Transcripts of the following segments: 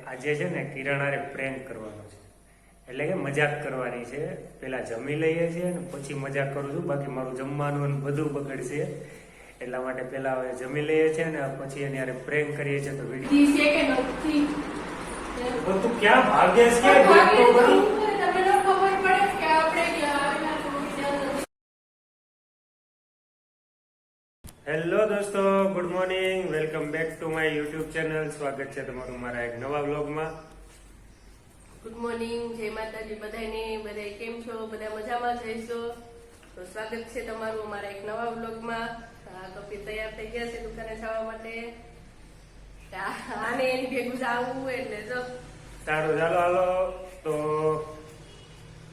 આજે છે ને કિરણ હારે પ્રેન્ક કરવાનો છે, એટલે કે મજાક કરવાની છે. પેલા જમી લઈએ છીએ ને પછી મજાક કરું છું, બાકી મારું જમવાનું અને બધું બગડશે. એટલા માટે પેલા હવે જમી લઈએ છીએ ને પછી એની હારે પ્રેન્ક કરીએ છીએ. તો વિડીયો તું ક્યાં ભાગેશ કે હેલો દોસ્તો, good morning, welcome back to my YouTube channel. સ્વાગત છે તમારું મારા એક નવા વ્લોગમાં. ગુડ મોર્નિંગ, જય માતાજી બધાને. બધા કેમ છો? બધા મજામાં જઈશો તો સ્વાગત છે તમારું અમારા એક નવા વ્લોગમાં. કપિલ તૈયાર થઈ ગયા છે દુકાને જવા માટે. આને એની ભેગું આવવું એટલે જો સારું, ચાલો હાલો. તો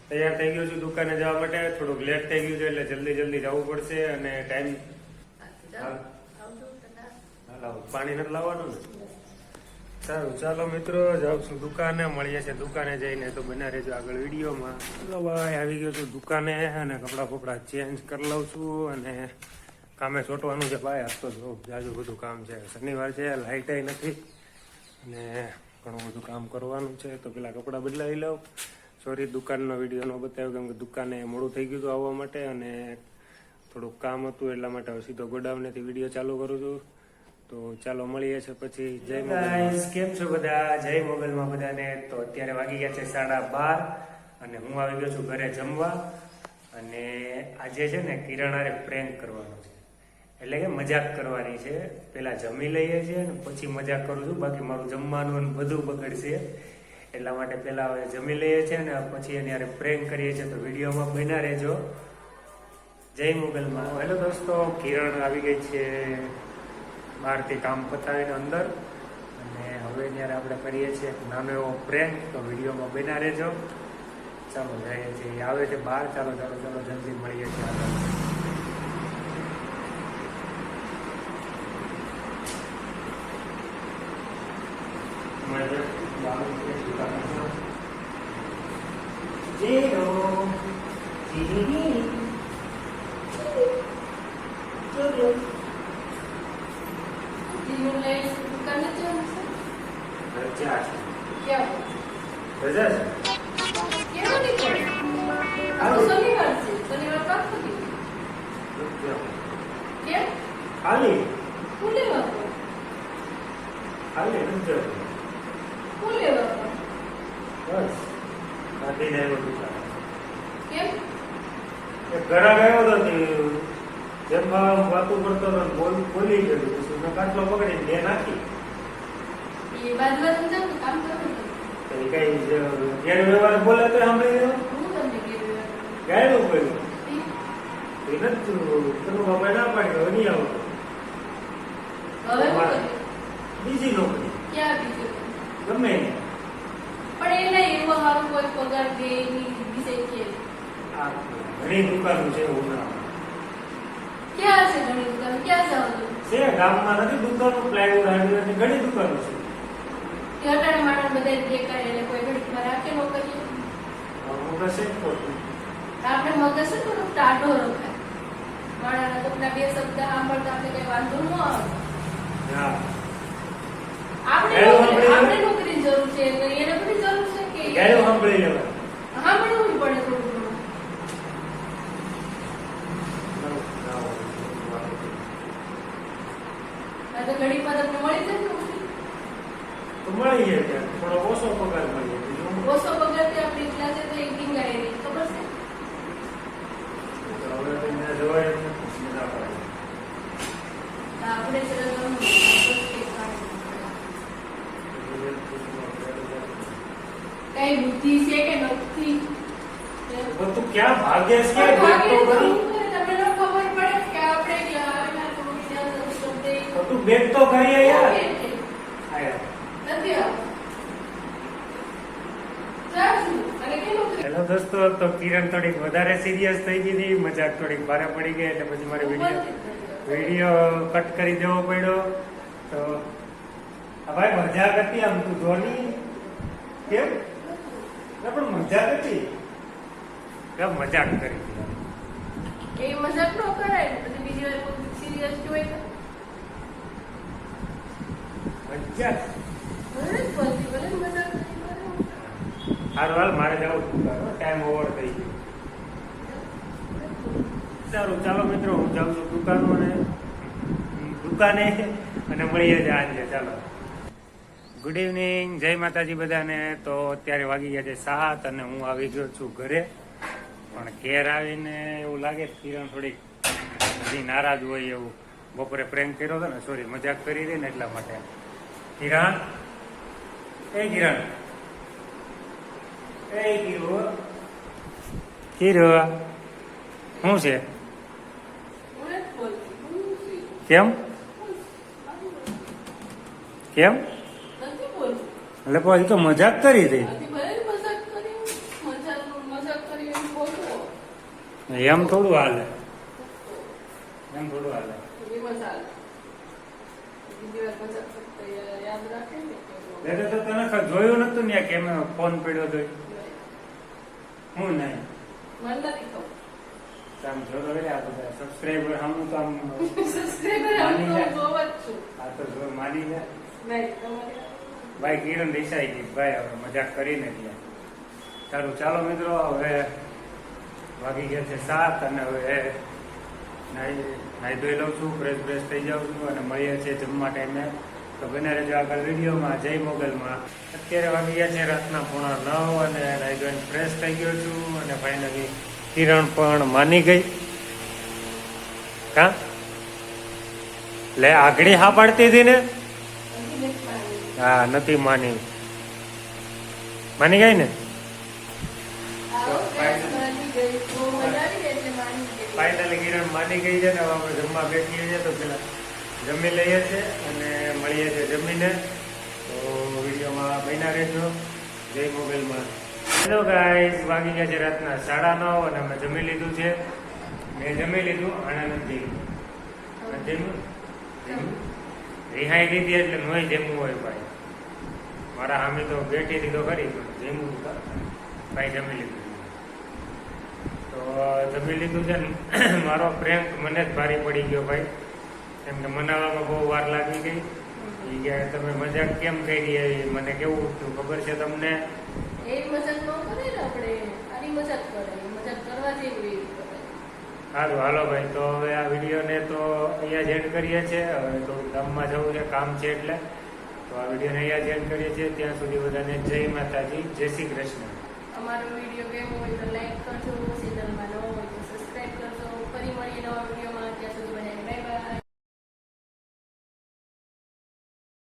તૈયાર થઈ ગયો છું દુકાને જવા માટે. થોડુંક લેટ થઈ ગયું છે એટલે જલ્દી જવું પડશે અને ટાઈમ પાણી નથી લાવવાનું ને. સારું, ચાલો મિત્રો, જાઉં છું દુકાને. મળીએ છીએ દુકાને જઈને. તો બના રહેજો આગળ વિડીયોમાં. ચલો ભાઈ, આવી ગયો છું દુકાને અને કપડા ફપડા ચેન્જ કરી લઉં છું અને કામે છોટવાનું છે ભાઈ. આજ તો જો જાજુ બધું કામ છે. શનિવાર છે, લાઇટ નથી અને ઘણું બધું કામ કરવાનું છે. તો પેલા કપડા બદલાવી લઉં. સોરી, દુકાનનો વિડીયો ન બતાવ્યો કેમ કે દુકાને મોડું થઈ ગયું હતું આવવા માટે અને થોડુંક કામ હતું એટલા માટે હવે સીધો ગોડાઉનેથી વિડીયો ચાલુ કરું છું. તો ચાલો મળીએ છે પછી. જય ગાઈસ, કેમ છો બધા? જય મોગલમાં બધાને. તો અત્યારે વાગી ગયા છે 12:30 અને હું આવી ગયો છું ઘરે જમવા. અને આજે છે ને કિરણ હારે પ્રેન્ક કરવાનો છે, એટલે કે મજાક કરવાની છે. પેલા જમી લઈએ છીએ ને પછી મજાક કરું છું, બાકી મારું જમવાનું અને બધું બગડશે. એટલા માટે પેલા હવે જમી લઈએ છીએ ને પછી એની હારે પ્રેન્ક કરીએ છીએ. તો વિડીયોમાં બન્યા રહેજો. જય મોગલમાં. હેલો દોસ્તો, કિરણ આવી ગઈ છે બહારથી કામ પતાવીને અંદર અને હવે જ્યારે આપણે કરીએ છીએ એક નાનો એવો પ્રેન્ક. તો વિડીયોમાં બન્યા રહેજો. ચાલો જઈએ છીએ, આવે છે બહાર. ચાલો જલ્દી મળીએ છીએ આગળ. ઘણા ગયો હતો જેમ વાતું કરતો હતો બોલી ગયો પછી મેં કાટલો પકડી બે નાખી. કઈ ગેરવ્યવહાર બોલે તો સાંભળી ગયો ગાયનું કર્યું એ નથી તનું બાપા ના પાડ્યો નહીં આવતો. બીજી નોકરી ગમે પણ એને એવો સારું કોઈ પગાર દે વિષય કે ઘણી દુકાનો છે ક્યાં છે? ઘણી દુકાન ક્યાં જવાનું છે? ગામમાં નથી દુકાનો, પ્લાયવુડ હાર્ડવેર ઘણી દુકાનો છે. કે અટાણે માણસ બધા દેખાય એટલે કોઈ ઘડીમાં રાખે નો કરીએ. આપણે મગજ છે થોડુંક ટાઢો રખાય. માણાના કોકના બે શબ્દ સાંભળતા આપણે કઈ વાંધો ન આવે. આપણે નોકરીની જરૂર છે, એને બધી જરૂર છે કે સાંભળી લેવા સાંભળવું પડે થોડું. તો ઘડીમાં તમને મળી જાય તો મળી જાય, થોડો ઓછો પગાર મળી જાય. ઓછો પગાર થી આપણી ક્લાસે તો એક ટીંગાઈ રહી ખબર છે. આપણે કઈ બુદ્ધિ છે કે નથી? તું ક્યાં ભાગેશ કે તમને ખબર પડે કે આપણે તું બેગ તો કરીએ યાર. હેલો દોસ્તો, તો કિરણ થોડીક વધારે સિરિયસ થઈ ગઈ હતી, મજાક થોડીક ભારે પડી ગઈ એટલે પછી મારે વિડીયો કટ કરી દેવો પડ્યો. તો ભાઈ મજાક હતી, આમ તું જોની કેમ પણ મજાક હતી, કેમ મજાક કરી એ મજાક નો કરાય પછી બીજી વાર સિરિયસ જોઈ મજાક સારું હાલ મારે જવું ટાઈમ ઓવર થઈ ગયો. સારું ચાલો મિત્રો હું જાઉં છું દુકાને અને મળીએ જ આજે. ચાલો ગુડ ઇવનિંગ, જય માતાજી બધાને. તો અત્યારે વાગી ગયા છે 7 અને હું આવી ગયો છું ઘરે. પણ ઘેર આવીને એવું લાગે કિરણ થોડીક હજી નારાજ હોય એવું. બપોરે પ્રેન્ક કર્યો હતો ને, સોરી મજાક કરી હતી ને એટલા માટે. કિરણ એ કિરણ એ કિરો શું છે? કેમ કેમ એટલે પછી તો મજાક કરી હતી. એમ થોડું હાલે, એમ થોડું હાલે. એટલે તો તને જોયું નતું ને કે મેં ફોન પડ્યો તો હું નહીં આમ જોડો આ બધા સબસ્ક્રાઈબર હમ તો આમ માની જાય. આ તો જો માની જાય ભાઈ. કિરણ દેસાઈ ગઈ ભાઈ, હવે મજાક કરીને ગયા. સારું ચાલો મિત્રો, હવે વાગી ગયા છે 7 અને હવે નાઈ ધોઈ લઉં છું, ફ્રેશ થઈ જાઉં છું અને મળીએ છીએ જમવા ટાઈમે. તો બને રહેજો આગળ વિડીયોમાં. જય મોગલમાં. અત્યારે વાગી ગયા છે રાતના 9:30 અને નાઈ ધોઈને ફ્રેશ થઈ ગયો છું અને ફાઇનલી કિરણ પણ માની ગઈ. હા લે આગળી હા પાડતી હતી ને. હા નથી માની. માની ગઈ ને. ફાઇનલી કિરણ માની ગઈ છે ને. હવે આપણે જમવા બેઠીએ છીએ તો પેલા જમી લઈએ છીએ અને મળીએ છીએ જમીને. તો વિડીયોમાં બન્યા રહેજો. જય મોબાઈલમાં. હેલો ગાઈસ, વાગી ગયા છે રાતના 9:30 અને અમે જમી લીધું છે. મેં જમી લીધું, આનંદ નથી રિહાઈ લીધી એટલે નોય જમવું હોય ભાઈ. મારા સામે તો બેઠી હતી તો ખરી જમવું ભાઈ. જમી લીધું તો જમી લીધું છે ને. મારો પ્રેન્ક મને જ ભારી પડી ગયો ભાઈ, કેમ કે મનાવવામાં બહુ વાર લાગી ગઈ. એ કે તમે મજાક કેમ કરી એવી મને કેવું થયું ખબર છે તમને? સારું હાલો ભાઈ, તો હવે આ વિડીયોને તો અહીંયા જ એન્ડ કરીએ છીએ. હવે થોડું ગામમાં જવું છે, કામ છે એટલે. તો આ વિડીયોને અહીંયા જ એન્ડ કરીએ છીએ. ત્યાં સુધી બધાને જય માતાજી, જય શ્રી કૃષ્ણ. અમારો વિડીયો કેવો હોય તો લાઈક કરજો, ચેનલમાં ન હોય તો સબસ્ક્રાઈબ કરજો. ફરી મળીએ નવા વિડીયો.